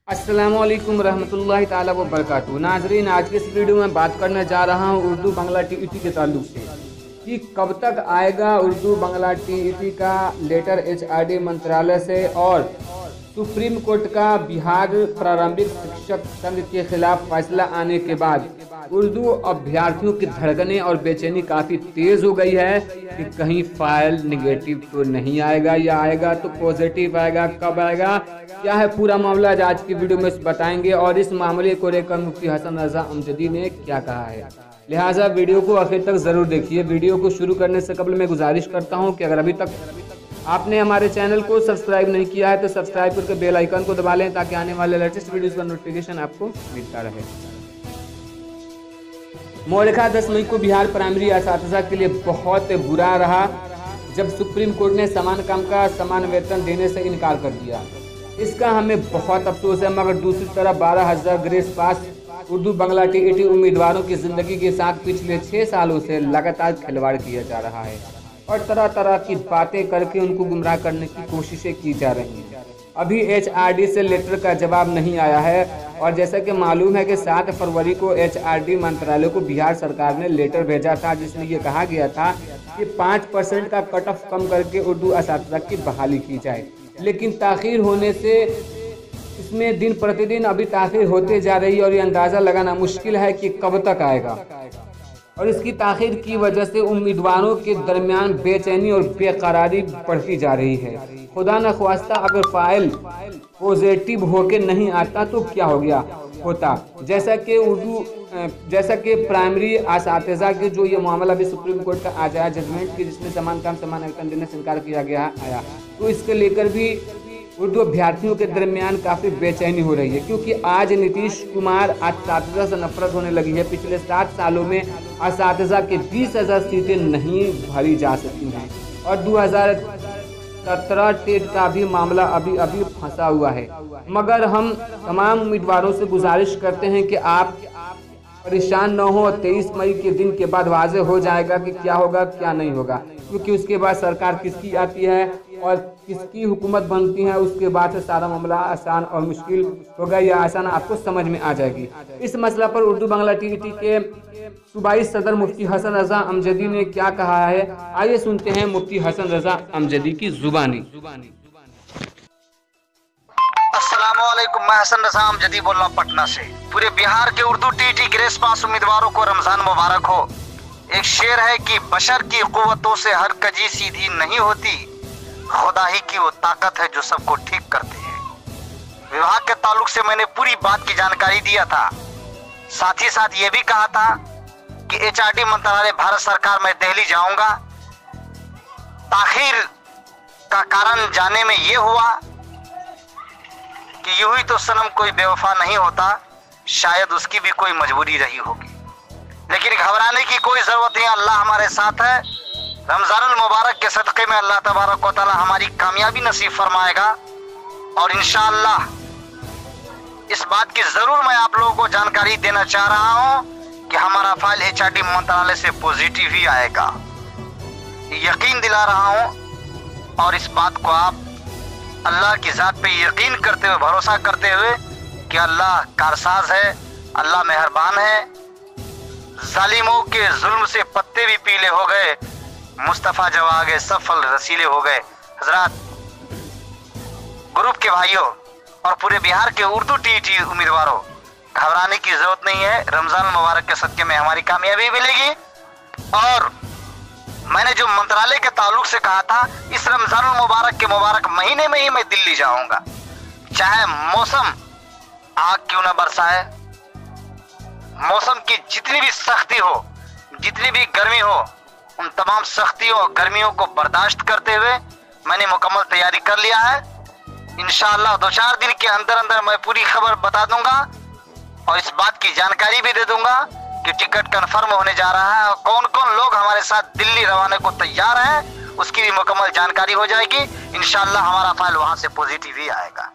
अस्सलामुअलैकुम रहमतुल्लाहि ताला व बरकातुहू। नाजरीन, आज की इस वीडियो में बात करने जा रहा हूँ उर्दू बंगला टीईटी के ताल्लुक से कि कब तक आएगा उर्दू बंगला टीईटी का लेटर एचआरडी मंत्रालय से और सुप्रीम कोर्ट का बिहार प्रारंभिक शिक्षक संघ के खिलाफ फैसला आने के बाद उर्दू अभ्यर्थियों की धड़कनें और बेचैनी काफ़ी तेज़ हो गई है कि कहीं फाइल निगेटिव तो नहीं आएगा या आएगा तो पॉजिटिव आएगा, कब आएगा, क्या है पूरा मामला आज की वीडियो में बताएंगे। और इस मामले को लेकर मुफ्ती हसन रजा अमजदी ने क्या कहा है, लिहाजा वीडियो को आखिर तक ज़रूर देखिए। वीडियो को शुरू करने से कबल मैं गुजारिश करता हूँ कि अगर अभी तक आपने हमारे चैनल को सब्सक्राइब नहीं किया है तो सब्सक्राइब करके बेल आइकन को दबा लें ताकि आने वाले लेटेस्ट वीडियोस का नोटिफिकेशन आपको मिलता रहे। मौलिका 10 मई को बिहार प्राइमरी असातिज़ा के लिए बहुत बुरा रहा जब सुप्रीम कोर्ट ने समान काम का समान वेतन देने से इनकार कर दिया। इसका हमें बहुत अफसोस है, मगर दूसरी तरफ 12,000 ग्रेस पास उर्दू बंगला टीईटी उम्मीदवारों की ज़िंदगी के साथ पिछले 6 सालों से लगातार खिलवाड़ किया जा रहा है और तरह तरह की बातें करके उनको गुमराह करने की कोशिशें की जा रही हैं। अभी एचआरडी से लेटर का जवाब नहीं आया है और जैसा कि मालूम है कि 7 फरवरी को एचआरडी मंत्रालय को बिहार सरकार ने लेटर भेजा था जिसमें ये कहा गया था कि 5% का कट ऑफ कम करके उर्दू असातिज़ा की बहाली की जाए, लेकिन ताख़ीर होने से इसमें दिन प्रतिदिन अभी ताख़ीर होते जा रही है और ये अंदाज़ा लगाना मुश्किल है कि कब तक आएगा। और इसकी ताख़ीर की वजह से उम्मीदवारों के दरमियान बेचैनी और बेकरारी बढ़ती जा रही है। खुदा न ख्वास्ता अगर फाइल पॉजिटिव होके नहीं आता तो क्या हो गया होता, जैसा कि प्राइमरी असातिज़ा के जो ये मामला भी सुप्रीम कोर्ट का आज आया जजमेंट की जिसमें समान काम समान वेतन देने से इनकार किया गया आया, तो इसके लेकर भी उर्दू अभ्यर्थियों के दरमियान काफ़ी बेचैनी हो रही है, क्योंकि आज नीतीश कुमार असातिज़ा से नफरत होने लगी है। पिछले 7 सालों में असातिज़ा के 20,000 सीटें नहीं भरी जा सकी हैं और 2017 टेट का भी मामला अभी फंसा हुआ है। मगर हम तमाम उम्मीदवारों से गुजारिश करते हैं कि आप परेशान न हो। 23 मई के दिन के बाद वाज़ेह हो जाएगा कि क्या होगा क्या नहीं होगा, क्योंकि उसके बाद सरकार किसकी आती है और किसकी हुकूमत बनती है, उसके बाद से सारा मामला आसान और मुश्किल होगा या आसान आपको समझ में आ जाएगी। इस मसला पर उर्दू बंगला टीईटी के सूबाई सदर मुफ्ती हसन रजा अमजदी ने क्या कहा है, आइए सुनते हैं मुफ्ती हसन रजा अमजदी की जुबानी। अस्सलामुअलैकुम, मैं हसन रजा अमजदी बोल रहा हूँ पटना से। पूरे बिहार के उर्दू टीईटी ग्रेस पास उम्मीदवारों को रमजान मुबारक हो। एक शेर है कि बशर की कुव्वतों से हर कजी सीधी नहीं होती, खुदा ही की वो ताकत है जो सबको ठीक करते हैं। विभाग के ताल्लुक से मैंने पूरी बात की जानकारी दिया था, साथ ही साथ ये भी कहा था कि एचआरडी मंत्रालय भारत सरकार में दिल्ली जाऊंगा। ताखीर का कारण जाने में ये हुआ कि यूं ही तो सनम कोई बेवफा नहीं होता, शायद उसकी भी कोई मजबूरी रही होगी। लेकिन घबराने की कोई जरूरत नहीं, अल्लाह हमारे साथ है। रमजानुल मुबारक के सदक़े में अल्लाह तबारक व तआला हमारी कामयाबी नसीब फरमाएगा और इंशाअल्लाह इस बात की जरूर मैं आप लोगों को जानकारी देना चाह रहा हूं कि हमारा फाइल एचआरडी मंत्रालय से पॉजिटिव ही आएगा, यकीन दिला रहा हूं। और इस बात को आप अल्लाह की ज़ात पे यकीन करते हुए, भरोसा करते हुए कि अल्लाह कारसाज है, अल्लाह मेहरबान है। जालिमों के जुल्म से पत्ते भी पीले हो गए, मुस्तफ़ा जब आ गए सब फल रसीले हो गए। हजरात, ग्रुप के भाइयों और पूरे बिहार के उर्दू टीईटी उम्मीदवारों, घबराने की जरूरत नहीं है। रमजान मुबारक के सदक़े में हमारी कामयाबी मिलेगी। और मैंने जो मंत्रालय के ताल्लुक से कहा था, इस रमजान मुबारक के मुबारक महीने में ही मैं दिल्ली जाऊंगा, चाहे मौसम आग क्यों ना बरसाए, मौसम की जितनी भी सख्ती हो, जितनी भी गर्मी हो, उन तमाम सख्तियों और गर्मियों को बर्दाश्त करते हुए मैंने मुकम्मल तैयारी कर लिया है। इंशाअल्लाह 2-4 दिन के अंदर अंदर मैं पूरी खबर बता दूंगा और इस बात की जानकारी भी दे दूंगा कि टिकट कंफर्म होने जा रहा है और कौन कौन लोग हमारे साथ दिल्ली रवाने को तैयार हैं, उसकी भी मुकम्मल जानकारी हो जाएगी। इंशाअल्लाह हमारा फाइल वहां से पॉजिटिव ही आएगा।